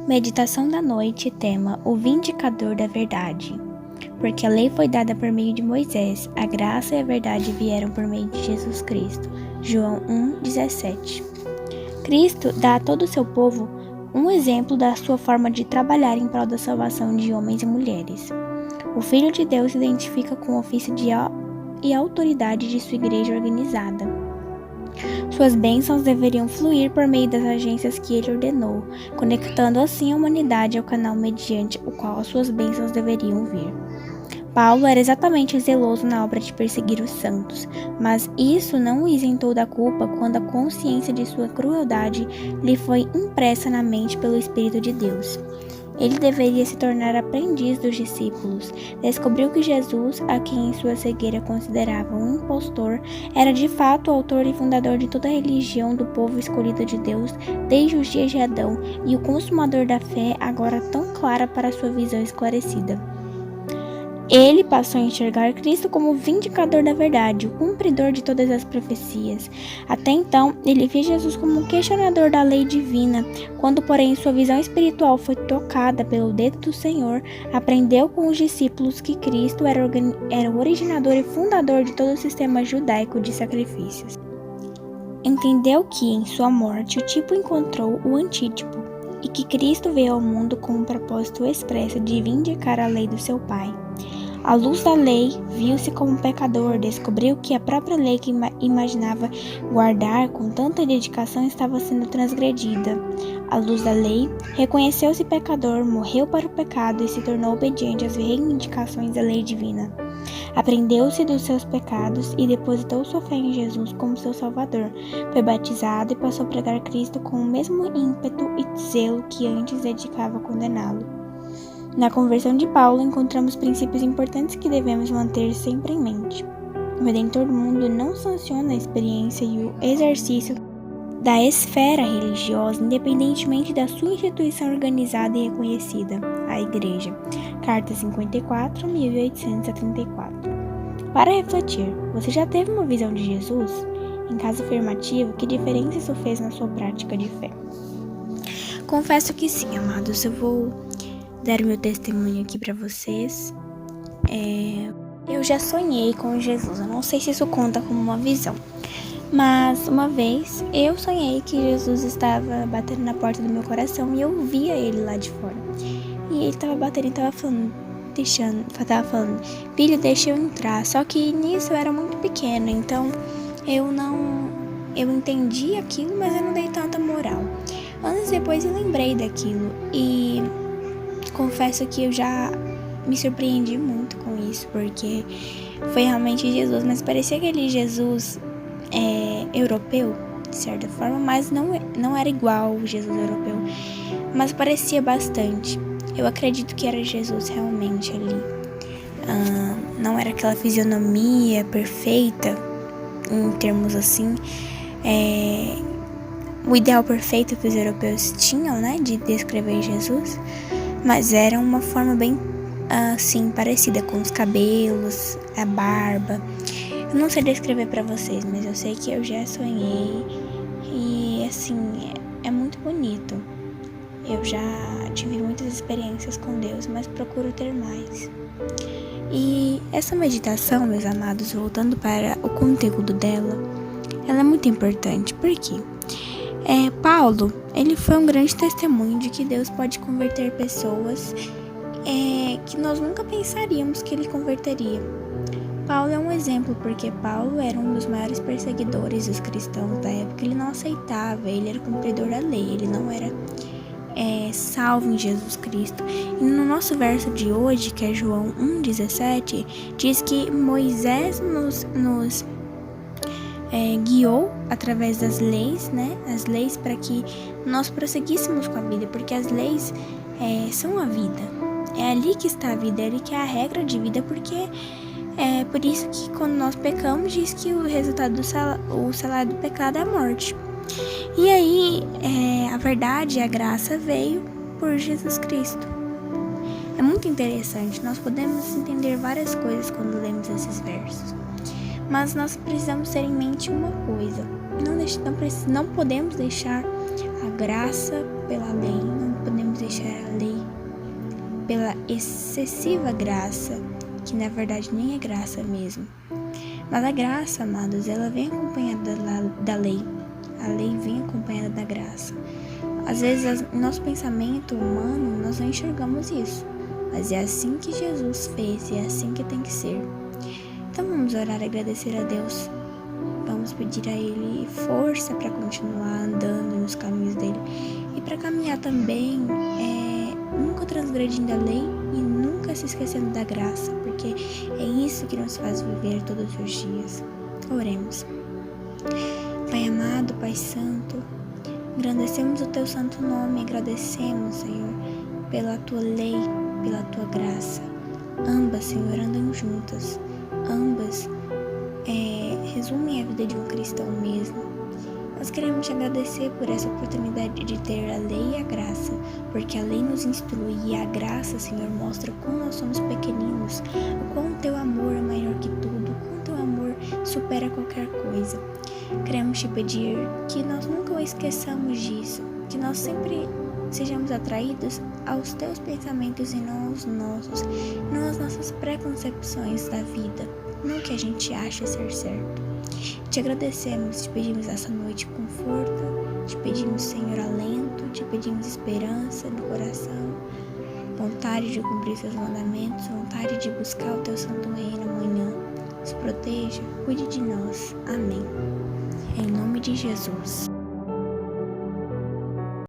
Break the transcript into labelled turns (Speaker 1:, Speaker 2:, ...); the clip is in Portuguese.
Speaker 1: Meditação da noite, tema: o vindicador da verdade. Porque a lei foi dada por meio de Moisés, a graça e a verdade vieram por meio de Jesus Cristo. João 1,17. Cristo dá a todo o seu povo um exemplo da sua forma de trabalhar em prol da salvação de homens e mulheres. O Filho de Deus se identifica com o ofício e autoridade de sua igreja organizada. Suas bênçãos deveriam fluir por meio das agências que ele ordenou, conectando assim a humanidade ao canal mediante o qual as suas bênçãos deveriam vir. Paulo era exatamente zeloso na obra de perseguir os santos, mas isso não o isentou da culpa quando a consciência de sua crueldade lhe foi impressa na mente pelo Espírito de Deus. Ele deveria se tornar aprendiz dos discípulos. Descobriu que Jesus, a quem em sua cegueira considerava um impostor, era de fato o autor e fundador de toda a religião do povo escolhido de Deus desde os dias de Adão e o consumador da fé agora tão clara para sua visão esclarecida. Ele passou a enxergar Cristo como o vindicador da verdade, o cumpridor de todas as profecias. Até então, ele via Jesus como um questionador da lei divina. Quando, porém, sua visão espiritual foi tocada pelo dedo do Senhor, aprendeu com os discípulos que Cristo era o originador e fundador de todo o sistema judaico de sacrifícios. Entendeu que, em sua morte, o tipo encontrou o antítipo, e que Cristo veio ao mundo com um propósito expresso de vindicar a lei do seu Pai. À luz da lei, viu-se como pecador, descobriu que a própria lei que imaginava guardar com tanta dedicação estava sendo transgredida. À luz da lei, reconheceu-se pecador, morreu para o pecado e se tornou obediente às reivindicações da lei divina. Aprendeu-se dos seus pecados e depositou sua fé em Jesus como seu Salvador. Foi batizado e passou a pregar Cristo com o mesmo ímpeto e zelo que antes dedicava a condená-lo. Na conversão de Paulo, encontramos princípios importantes que devemos manter sempre em mente. O Redentor do mundo não sanciona a experiência e o exercício da esfera religiosa, independentemente da sua instituição organizada e reconhecida, a Igreja. Carta 54, 1834. Para refletir, você já teve uma visão de Jesus? Em caso afirmativo, que diferença isso fez na sua prática de fé? Confesso que sim, amados. Eu vou dar o meu testemunho aqui para vocês. Eu já sonhei com Jesus. Eu não sei se isso conta como uma visão. Mas uma vez eu sonhei que Jesus estava batendo na porta do meu coração e eu via ele lá de fora. E ele estava batendo e estava falando, filho, deixa eu entrar. Só que nisso eu era muito pequena, então eu entendi aquilo, mas eu não dei tanta moral. Anos depois eu lembrei daquilo e confesso que eu já me surpreendi muito com isso, porque foi realmente Jesus, mas parecia aquele Jesus europeu, de certa forma, mas não era igual o Jesus europeu, mas parecia bastante. Eu acredito que era Jesus realmente ali. Não era aquela fisionomia perfeita, em termos assim, o ideal perfeito que os europeus tinham, né, de descrever Jesus, mas era uma forma bem assim, parecida com os cabelos, a barba. Eu não sei descrever pra vocês, mas eu sei que eu já sonhei e assim, é muito bonito. Eu já tive muitas experiências com Deus, mas procuro ter mais. E essa meditação, meus amados, voltando para o conteúdo dela, ela é muito importante. Por quê? Paulo, ele foi um grande testemunho de que Deus pode converter pessoas que nós nunca pensaríamos que ele converteria. Paulo é um exemplo, porque Paulo era um dos maiores perseguidores dos cristãos da época. Ele não aceitava, ele era cumpridor da lei, ele não era salvo em Jesus Cristo. E no nosso verso de hoje, que é João 1,17, diz que Moisés nos guiou através das leis, né? As leis para que nós prosseguíssemos com a vida, porque as leis são a vida. É ali que está a vida, é ali que é a regra de vida, porque é por isso que quando nós pecamos, diz que o resultado o salário do pecado é a morte. E aí, a verdade e a graça veio por Jesus Cristo. É muito interessante, nós podemos entender várias coisas quando lemos esses versos. Mas nós precisamos ter em mente uma coisa: não podemos deixar a graça pela lei, não podemos deixar a lei pela excessiva graça, que na verdade nem é graça mesmo. Mas a graça, amados, ela vem acompanhada da lei. A lei vem acompanhada da graça. Às vezes, no nosso pensamento humano, nós não enxergamos isso. Mas é assim que Jesus fez e é assim que tem que ser. Então vamos orar e agradecer a Deus. Vamos pedir a Ele força para continuar andando nos caminhos dele. E para caminhar também, nunca transgredindo a lei e nunca se esquecendo da graça, porque é isso que nos faz viver todos os dias. Oremos. Pai amado, Pai santo, engrandecemos o Teu santo nome, agradecemos, Senhor, pela Tua lei, pela Tua graça. Ambas, Senhor, andam juntas. Ambas resumem a vida de um cristão mesmo. Nós queremos te agradecer por essa oportunidade de ter a lei e a graça, porque a lei nos instrui e a graça, Senhor, mostra como nós somos pequeninos, o quão Teu amor é maior que tudo, o quão Teu amor supera qualquer coisa. Queremos te pedir que nós nunca esqueçamos disso, que nós sempre sejamos atraídos aos Teus pensamentos e não aos nossos, não às nossas preconcepções da vida, não o que a gente acha ser certo. Te agradecemos, te pedimos essa noite conforto, te pedimos, Senhor, alento, te pedimos esperança no coração, vontade de cumprir seus mandamentos, vontade de buscar o Teu santo reino amanhã. Nos proteja, cuide de nós. Amém. Em nome de Jesus.